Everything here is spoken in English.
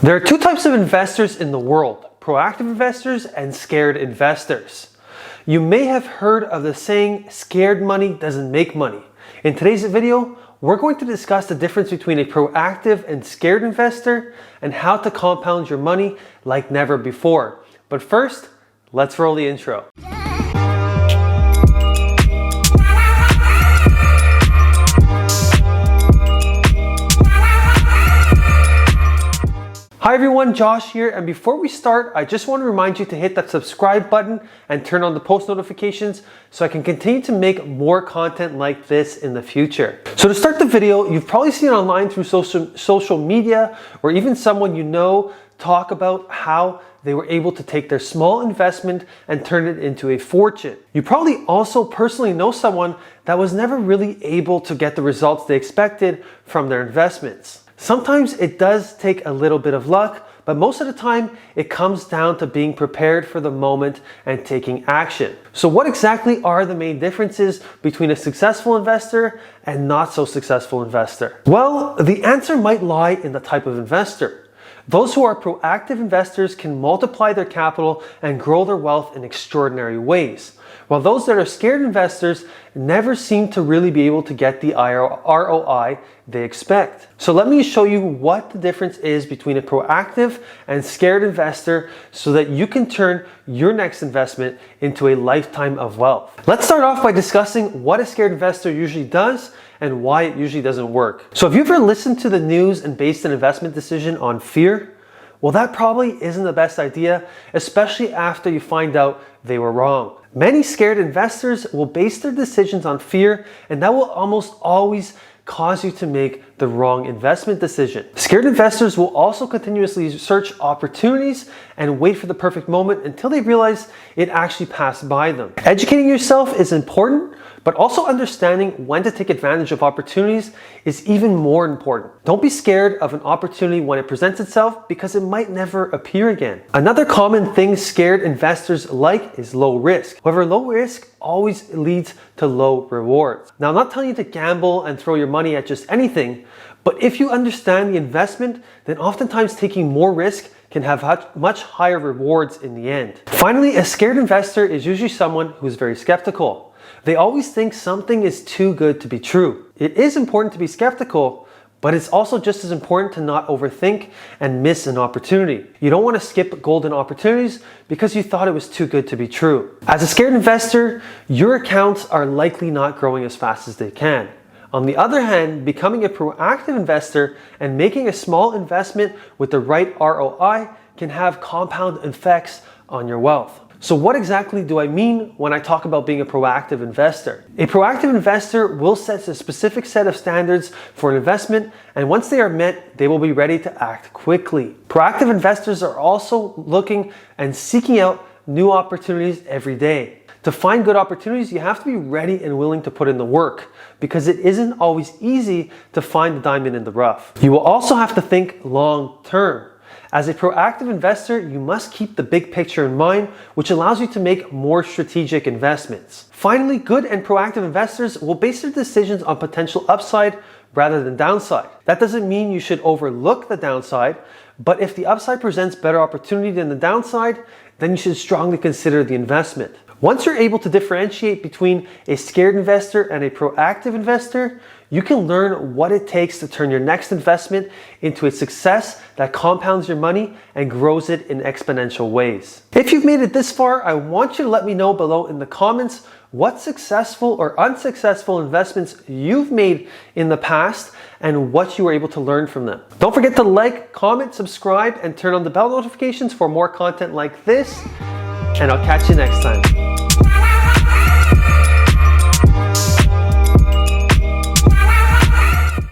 There are two types of investors in the world: proactive investors and scared investors. You may have heard of the saying, scared money doesn't make money. In today's video, we're going to discuss the difference between a proactive and scared investor and how to compound your money like never before. But first, let's roll the intro. Hi everyone, Josh here, and before we start, I just want to remind you to hit that subscribe button and turn on the post notifications so I can continue to make more content like this in the future. So to start the video, you've probably seen online through social media or even someone you know talk about how they were able to take their small investment and turn it into a fortune. You probably also personally know someone that was never really able to get the results they expected from their investments. Sometimes it does take a little bit of luck, but most of the time it comes down to being prepared for the moment and taking action. So what exactly are the main differences between a successful investor and not so successful investor? Well, the answer might lie in the type of investor. Those who are proactive investors can multiply their capital and grow their wealth in extraordinary ways, while those that are scared investors never seem to really be able to get the ROI they expect. So let me show you what the difference is between a proactive and scared investor so that you can turn your next investment into a lifetime of wealth. Let's start off by discussing what a scared investor usually does and why it usually doesn't work. So have you ever listened to the news and based an investment decision on fear? Well, that probably isn't the best idea, especially after you find out they were wrong. Many scared investors will base their decisions on fear, and that will almost always cause you to make the wrong investment decision. Scared investors will also continuously search opportunities and wait for the perfect moment until they realize it actually passed by them. Educating yourself is important, but also understanding when to take advantage of opportunities is even more important. Don't be scared of an opportunity when it presents itself because it might never appear again. Another common thing scared investors like is low risk. However, low risk always leads to low rewards. Now, I'm not telling you to gamble and throw your money at just anything, but if you understand the investment, then oftentimes taking more risk can have much higher rewards in the end. Finally, a scared investor is usually someone who's very skeptical. They always think something is too good to be true. It is important to be skeptical, but it's also just as important to not overthink and miss an opportunity. You don't want to skip golden opportunities because you thought it was too good to be true. As a scared investor, your accounts are likely not growing as fast as they can. On the other hand, becoming a proactive investor and making a small investment with the right ROI can have compound effects on your wealth. So what exactly do I mean when I talk about being a proactive investor? A proactive investor will set a specific set of standards for an investment, and once they are met, they will be ready to act quickly. Proactive investors are also looking and seeking out new opportunities every day. To find good opportunities, you have to be ready and willing to put in the work because it isn't always easy to find the diamond in the rough. You will also have to think long term. As a proactive investor, you must keep the big picture in mind, which allows you to make more strategic investments. Finally, good and proactive investors will base their decisions on potential upside rather than downside. That doesn't mean you should overlook the downside, but if the upside presents better opportunity than the downside, then you should strongly consider the investment. Once you're able to differentiate between a scared investor and a proactive investor, you can learn what it takes to turn your next investment into a success that compounds your money and grows it in exponential ways. If you've made it this far, I want you to let me know below in the comments what successful or unsuccessful investments you've made in the past and what you were able to learn from them. Don't forget to like, comment, subscribe, and turn on the bell notifications for more content like this, and I'll catch you next time.